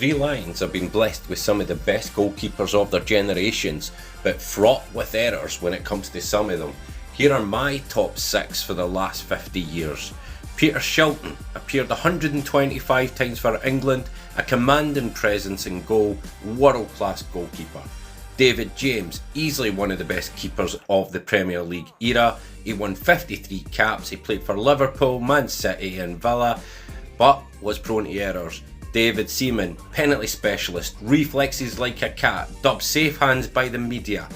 three Lions have been blessed with some of the best goalkeepers of their generations, but fraught with errors when it comes to some of them. Here are my top 6 for the last 50 years. Peter Shilton appeared 125 times for England, a commanding presence in goal, world-class goalkeeper. David James, easily one of the best keepers of the Premier League era. He won 53 caps, he played for Liverpool, Man City and Villa, but was prone to errors. David Seaman, penalty specialist, reflexes like a cat, dubbed safe hands by the media.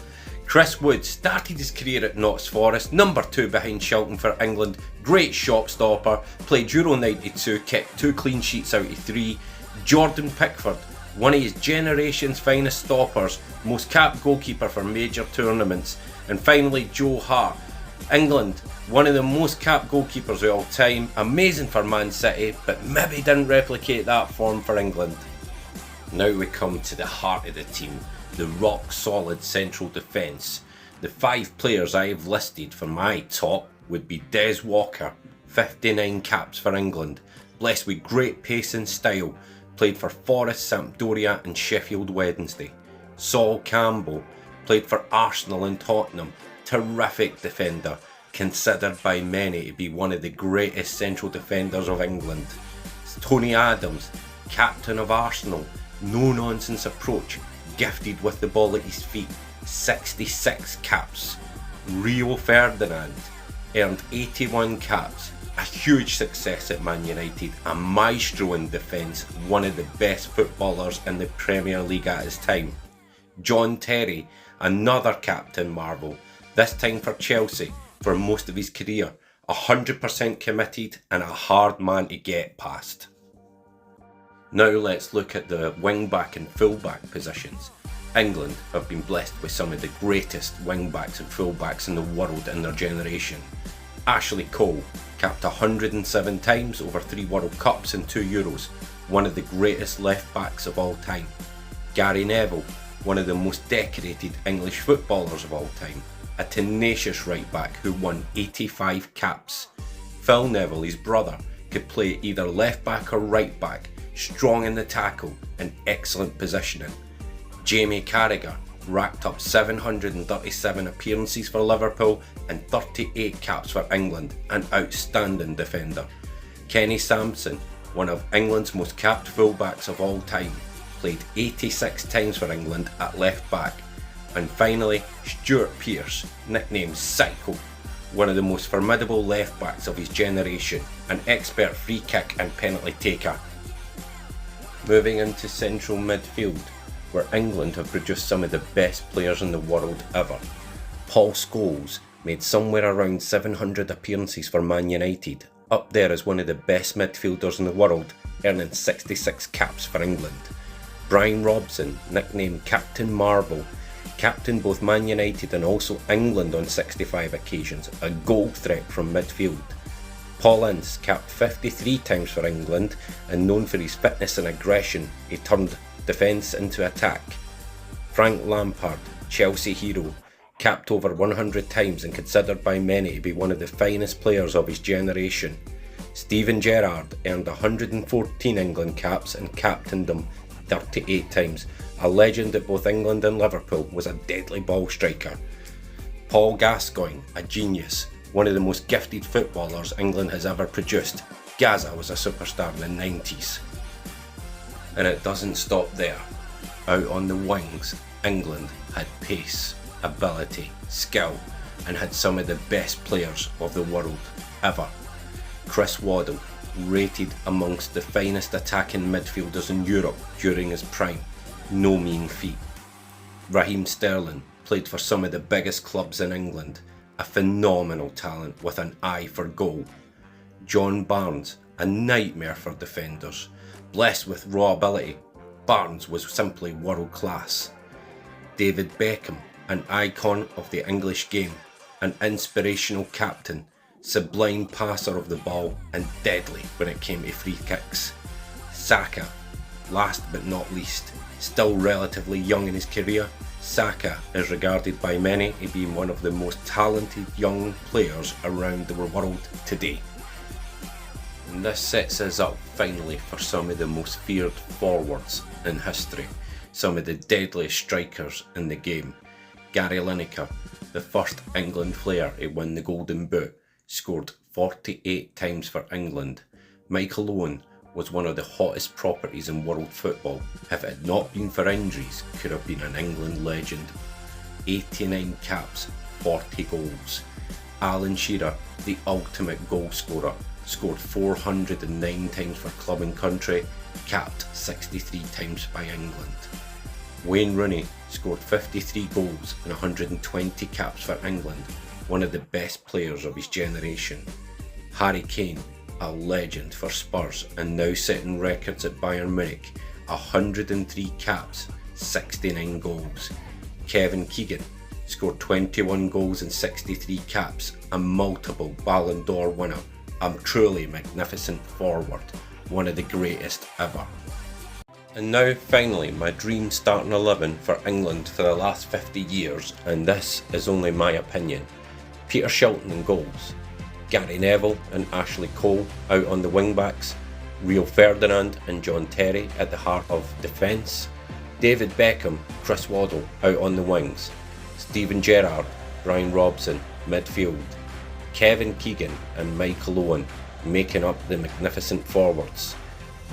Chris Wood started his career at Notts Forest, number 2 behind Shilton for England, great shot stopper, played Euro 92, kept 2 clean sheets out of 3. Jordan Pickford, one of his generation's finest stoppers, most capped goalkeeper for major tournaments. And finally Joe Hart, England, one of the most capped goalkeepers of all time, amazing for Man City, but maybe didn't replicate that form for England. Now we come to the heart of the team, the rock solid central defence. The 5 players I have listed for my top would be Des Walker, 59 caps for England, blessed with great pace and style, played for Forest, Sampdoria and Sheffield Wednesday. Sol Campbell, played for Arsenal and Tottenham, terrific defender, considered by many to be one of the greatest central defenders of England. Tony Adams, captain of Arsenal, no nonsense approach, gifted with the ball at his feet, 66 caps. Rio Ferdinand earned 81 caps, a huge success at Man United, a maestro in defence, one of the best footballers in the Premier League at his time. John Terry, another captain marvel, this time for Chelsea for most of his career, 100% committed and a hard man to get past. Now let's look at the wing-back and full-back positions. England have been blessed with some of the greatest wing-backs and full-backs in the world in their generation. Ashley Cole, capped 107 times over 3 World Cups and 2 Euros, one of the greatest left-backs of all time. Gary Neville, one of the most decorated English footballers of all time, a tenacious right-back who won 85 caps. Phil Neville, his brother, could play either left-back or right-back, strong in the tackle and excellent positioning. Jamie Carragher racked up 737 appearances for Liverpool and 38 caps for England, an outstanding defender. Kenny Sampson, one of England's most capped fullbacks of all time, played 86 times for England at left back. And finally, Stuart Pearce, nicknamed Psycho, one of the most formidable left backs of his generation, an expert free kick and penalty taker. Moving into central midfield, where England have produced some of the best players in the world ever. Paul Scholes made somewhere around 700 appearances for Man United, up there as one of the best midfielders in the world, earning 66 caps for England. Brian Robson, nicknamed Captain Marvel, captained both Man United and also England on 65 occasions, a goal threat from midfield. Paul Ince, capped 53 times for England and known for his fitness and aggression, he turned defence into attack. Frank Lampard, Chelsea hero, capped over 100 times and considered by many to be one of the finest players of his generation. Steven Gerrard earned 114 England caps and captained them 38 times. A legend at both England and Liverpool, was a deadly ball striker. Paul Gascoigne, a genius, one of the most gifted footballers England has ever produced. Gaza was a superstar in the 90s. And it doesn't stop there. Out on the wings, England had pace, ability, skill, and had some of the best players of the world ever. Chris Waddle, rated amongst the finest attacking midfielders in Europe during his prime, no mean feat. Raheem Sterling played for some of the biggest clubs in England, a phenomenal talent with an eye for goal. John Barnes, a nightmare for defenders, blessed with raw ability, Barnes was simply world class. David Beckham, an icon of the English game, an inspirational captain, sublime passer of the ball and deadly when it came to free kicks. Saka, last but not least, still relatively young in his career, Saka is regarded by many to be one of the most talented young players around the world today. And this sets us up finally for some of the most feared forwards in history, some of the deadliest strikers in the game. Gary Lineker, the first England player to win the Golden Boot, scored 48 times for England. Michael Owen was one of the hottest properties in world football. If it had not been for injuries, could have been an England legend. 89 caps, 40 goals. Alan Shearer, the ultimate goal scorer, scored 409 times for club and country, capped 63 times by England. Wayne Rooney scored 53 goals and 120 caps for England, one of the best players of his generation. Harry Kane, a legend for Spurs and now setting records at Bayern Munich, 103 caps, 69 goals. Kevin Keegan scored 21 goals and 63 caps, a multiple Ballon d'Or winner, a truly magnificent forward, one of the greatest ever. And now finally my dream starting 11 for England for the last 50 years, and this is only my opinion. Peter Shilton in goals, Gary Neville and Ashley Cole out on the wing backs, Rio Ferdinand and John Terry at the heart of defence, David Beckham, Chris Waddle out on the wings, Steven Gerrard, Brian Robson midfield, Kevin Keegan and Michael Owen making up the magnificent forwards.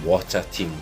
What a team!